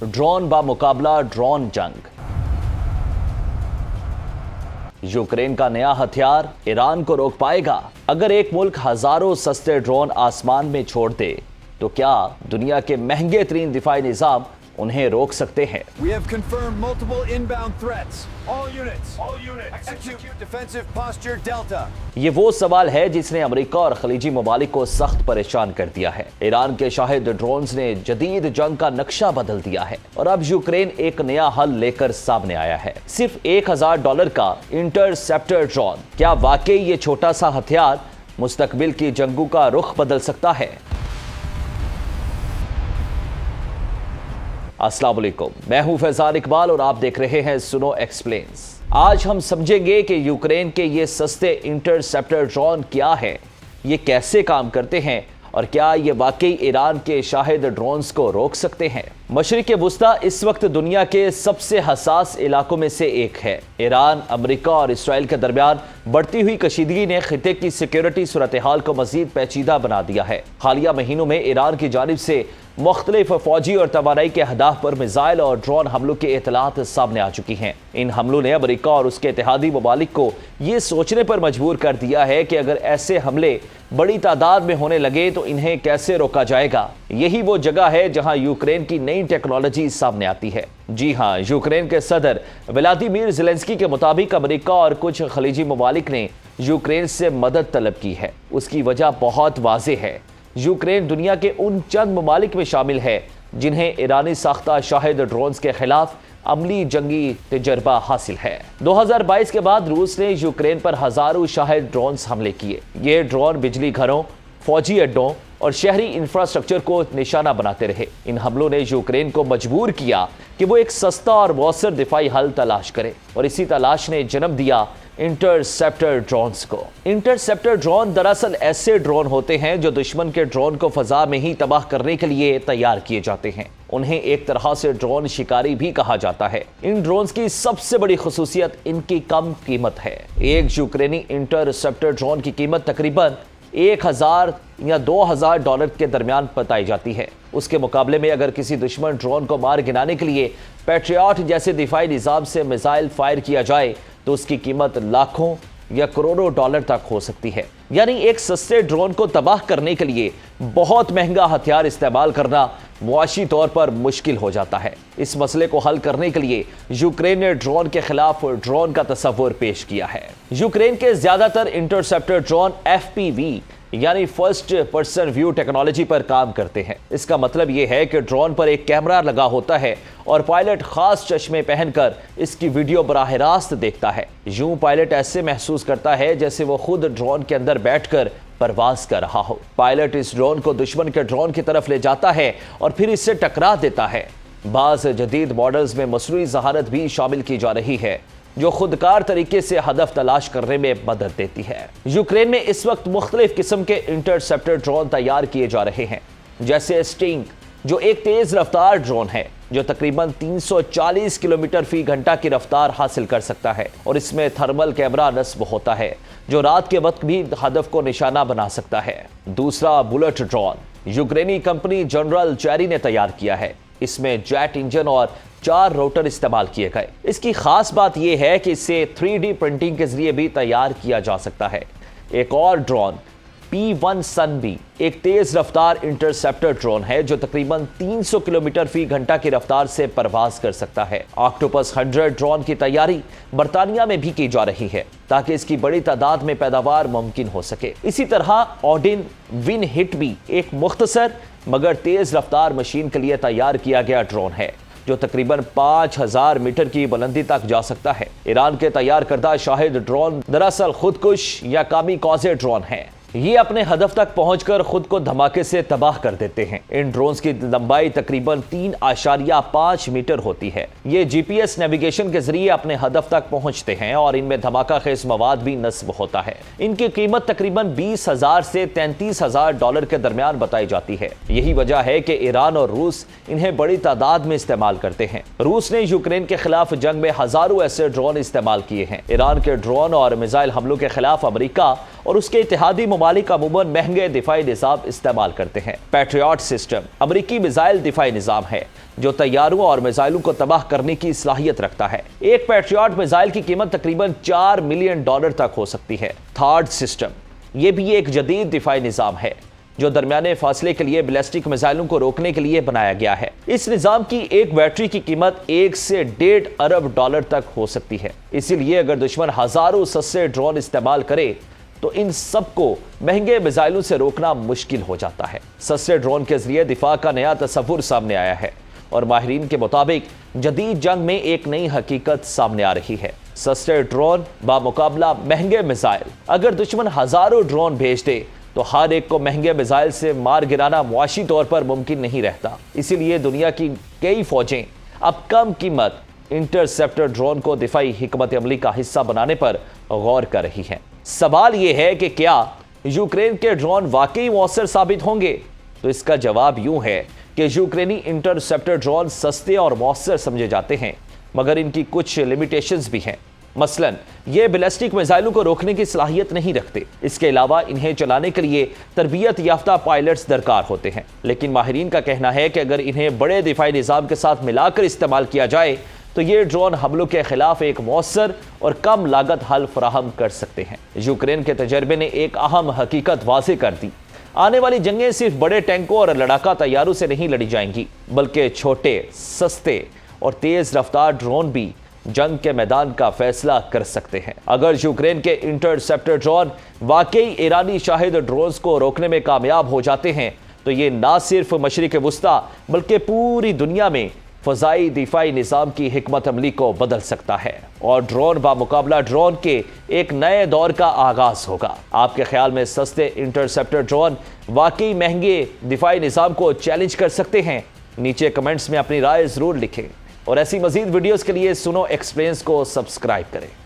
Drone बा मुकाबला drone जंग। यूक्रेन का नया हथियार ईरान को रोक पाएगा? अगर एक मुल्क हजारों सस्ते ड्रोन आसमान में छोड़ दे तो क्या दुनिया के महंगे तरीन दिफाई निजाम उन्हें रोक सकते हैं? We have confirmed multiple inbound threats. All units, execute defensive posture Delta. ये वो सवाल है जिसने अमेरिका और खलीजी ममालिक को सख्त परेशान कर दिया है। ईरान के शाहिद ड्रोन्स ने जदीद जंग का नक्शा बदल दिया है और अब यूक्रेन एक नया हल लेकर सामने आया है। सिर्फ $1000 का इंटरसेप्टर ड्रोन। क्या वाकई ये छोटा सा हथियार मुस्तकबिल की जंगों का रुख बदल सकता है? अस्सलाम वालेकुम, मैं हूं फैजान इकबाल और आप देख रहे हैं सुनो एक्सप्लेन्स। आज हम समझेंगे कि यूक्रेन के ये सस्ते इंटरसेप्टर ड्रोन क्या है, ये कैसे काम करते हैं और क्या ये वाकई ईरान के शाहिद ड्रोन्स को रोक सकते हैं। मशरिक़ वुस्ता इस वक्त दुनिया के सबसे हसास इलाकों में से एक है। ईरान, अमेरिका और इसराइल के दरमियान बढ़ती हुई कशीदगी ने खित्ते की सिक्योरिटी सूरत हाल को मजीद पेचीदा बना दिया है। हालिया महीनों में ईरान की जानिब से मुख्तलिफ फौजी और तवानाई के अहदाफ पर मिसाइल और ड्रोन हमलों की इतलात सामने आ चुकी हैं। इन हमलों ने अमेरिका और उसके इत्तेहादी ममालिक को ये सोचने पर मजबूर कर दिया है कि अगर ऐसे हमले बड़ी तादाद में होने लगे तो इन्हें कैसे रोका जाएगा। यही वो जगह है जहां यूक्रेन की नई टेक्नोलॉजी सामने आती है। जी हां, यूक्रेन के सदर व्लादिमीर ज़ेलेंस्की के मुताबिक अमेरिका और कुछ खलीजी ममालिक ने यूक्रेन से मदद तलब की है। उसकी वजह बहुत वाज़ेह है। यूक्रेन दुनिया के उन चंद ममालिक में शामिल है जिन्हें ईरानी साख्ता शाहिद ड्रोन्स के खिलाफ अमली जंगी तजर्बा हासिल है। 2022 के बाद रूस ने यूक्रेन पर हजारों शाहिद ड्रोन्स हमले किए। ये ड्रोन बिजली घरों, फौजी अड्डों और शहरी इंफ्रास्ट्रक्चर को निशाना बनाते रहे। इन हमलों ने यूक्रेन को मजबूर किया कि वो एक सस्ता और मौसर दिफाई हल तलाश करे और इसी तलाश ने जन्म दिया इंटरसेप्टर ड्रोन्स को। इंटरसेप्टर ड्रोन दरअसल ऐसे ड्रोन होते हैं जो दुश्मन के ड्रोन को फजा में ही तबाह करने के लिए तैयार किए जाते हैं। उन्हें एक तरह से ड्रोन शिकारी भी कहा जाता है। इन ड्रोन्स की सबसे बड़ी खुसूसियत इनकी कम कीमत है। एक यूक्रेनी इंटरसेप्टर ड्रोन की कीमत तकरीबन $1000 या $2000 के दरमियान बताई जाती है। उसके मुकाबले में अगर किसी दुश्मन ड्रोन को मार गिराने के लिए पैट्रियट जैसे दिफाई निज़ाम से मिसाइल फायर किया जाए तो उसकी कीमत लाखों या करोड़ों डॉलर तक हो सकती है। यानी एक सस्ते ड्रोन को तबाह करने के लिए बहुत महंगा हथियार इस्तेमाल करना मुआशी तौर पर मुश्किल हो जाता है। इस मसले को हल करने के लिए यूक्रेन ने ड्रोन के खिलाफ ड्रोन का तस्वुर पेश किया है। यूक्रेन के ज्यादातर इंटरसेप्टर ड्रोन FPV यानी फर्स्ट पर्सन व्यू टेक्नोलॉजी पर काम करते हैं। इसका मतलब यह है कि ड्रोन पर एक कैमरा लगा होता है और पायलट खास चश्मे पहनकर इसकी वीडियो बराह रास्त देखता है। यूं पायलट ऐसे महसूस करता है जैसे वो खुद ड्रोन के अंदर बैठकर परवाज कर रहा हो। पायलट इस ड्रोन को दुश्मन के ड्रोन की तरफ ले जाता है और फिर इससे टकरा देता है। बाज़ जदीद मॉडल्स में मसनूई ज़हारत भी शामिल की जा रही है जो खुदकार तरीके से हदफ तलाश करने में मदद देती है। यूक्रेन में इस वक्त मुख्तलिफ किस्म के इंटरसेप्टर ड्रोन तैयार किए जा रहे हैं, जैसे स्टिंग जो एक तेज रफ्तार ड्रोन है जो तकरीबन 340 किलोमीटर फी घंटा की रफ्तार हासिल कर सकता है और इसमें थर्मल कैमरा नस्ब होता है जो रात के वक्त भी हदफ को निशाना बना सकता है। दूसरा बुलेट ड्रोन यूक्रेनी कंपनी जनरल चेरी ने तैयार किया है। इसमें जेट इंजन और 4 रोटर इस्तेमाल किए गए। इसकी खास बात यह है कि इसे 3D प्रिंटिंग के जरिए भी तैयार किया जा सकता है। एक और ड्रोन P1 सनबी एक तेज रफ्तार इंटरसेप्टर ड्रोन है जो तकरीबन 300 किलोमीटर फी घंटा की रफ्तार से परवाज कर सकता है। ऑक्टोपस 100 ड्रोन की तैयारी बर्तानिया में भी की जा रही है ताकि इसकी बड़ी तादाद में पैदावार मुमकिन हो सके। इसी तरह ओडिन विन हिट भी एक मुख्तसर मगर तेज रफ्तार मशीन के लिए तैयार किया गया ड्रोन है जो तकरीबन 5000 मीटर की बुलंदी तक जा सकता है। ईरान के तैयार करदा शाहिद ड्रोन दरअसल खुदकुश या कामिकाज़े ड्रोन है। ये अपने हदफ तक पहुंचकर खुद को धमाके से तबाह कर देते हैं। इन ड्रोन्स की लंबाई तकरीबन 3.5 मीटर होती है। ये GPS नेविगेशन के जरिए अपने हदफ तक पहुंचते हैं और इनमें धमाका खेज मवाद भी नस्ब होता है। इनकी कीमत तकरीबन $20,000 से $33,000 के दरमियान बताई जाती है। यही वजह है कि ईरान और रूस इन्हें बड़ी तादाद में इस्तेमाल करते हैं। रूस ने यूक्रेन के खिलाफ जंग में हजारों ऐसे ड्रोन इस्तेमाल किए हैं। ईरान के ड्रोन और मिसाइल हमलों के खिलाफ अमेरिका اور اس کے اتحادی ممالک عموماً مہنگے دفاعی نظام استعمال کرتے ہیں۔ پیٹریاٹ سسٹم امریکی میزائل دفاعی نظام ہے جو طیاروں اور میزائلوں کو تباہ کرنے کی صلاحیت رکھتا ہے۔ ایک پیٹریاٹ میزائل کی قیمت تقریباً $4 ملین تک ہو سکتی ہے۔ تھاڈ سسٹم یہ بھی ایک جدید دفاعی نظام ہے جو درمیانے فاصلے کے لیے بیلسٹک میزائلوں کو روکنے کے لیے بنایا گیا ہے۔ اس نظام کی ایک بیٹری کی قیمت $1 سے $1.5 ارب تک ہو سکتی ہے۔ اسی لیے اگر دشمن ہزاروں سستے ڈرون استعمال کرے تو ان سب کو مہنگے میزائلوں سے روکنا مشکل ہو جاتا ہے۔ سستے ڈرون کے ذریعے دفاع کا نیا تصور سامنے آیا ہے اور ماہرین کے مطابق جدید جنگ میں ایک نئی حقیقت سامنے آ رہی ہے۔ سستے ڈرون بمقابلہ مہنگے میزائل۔ اگر دشمن ہزاروں ڈرون بھیج دے تو ہر ایک کو مہنگے میزائل سے مار گرانا معاشی طور پر ممکن نہیں رہتا۔ اسی لیے دنیا کی کئی فوجیں اب کم قیمت انٹرسیپٹر ڈرون کو دفاعی حکمت عملی کا حصہ بنانے پر غور کر رہی ہیں۔ سوال یہ ہے کہ کیا یوکرین کے ڈرون واقعی مؤثر ثابت ہوں گے؟ تو اس کا جواب یوں ہے کہ یوکرینی انٹرسیپٹر ڈرون سستے اور مؤثر سمجھے جاتے ہیں، مگر ان کی کچھ لیمیٹیشنز بھی ہیں۔ مثلا یہ بیلسٹک میزائلوں کو روکنے کی صلاحیت نہیں رکھتے۔ اس کے علاوہ انہیں چلانے کے لیے تربیت یافتہ پائلٹس درکار ہوتے ہیں۔ لیکن ماہرین کا کہنا ہے کہ اگر انہیں بڑے دفاعی نظام کے ساتھ ملا کر استعمال کیا جائے تو یہ ڈرون حملوں کے خلاف ایک مؤثر اور کم لاگت حل فراہم کر سکتے ہیں۔ یوکرین کے تجربے نے ایک اہم حقیقت واضح کر دی۔ آنے والی جنگیں صرف بڑے ٹینکوں اور لڑاکا طیاروں سے نہیں لڑی جائیں گی، بلکہ چھوٹے، سستے اور تیز رفتار ڈرون بھی جنگ کے میدان کا فیصلہ کر سکتے ہیں۔ اگر یوکرین کے انٹرسیپٹر ڈرون واقعی ایرانی شاہد ڈرونز کو روکنے میں کامیاب ہو جاتے ہیں تو یہ نہ صرف مشرق وسطیٰ بلکہ پوری دنیا میں فضائی دفاعی نظام کی حکمت عملی کو بدل سکتا ہے اور ڈرون بمقابلہ ڈرون کے ایک نئے دور کا آغاز ہوگا۔ آپ کے خیال میں سستے انٹرسیپٹر ڈرون واقعی مہنگے دفاعی نظام کو چیلنج کر سکتے ہیں؟ نیچے کمنٹس میں اپنی رائے ضرور لکھیں اور ایسی مزید ویڈیوز کے لیے سنو ایکسپلینز کو سبسکرائب کریں۔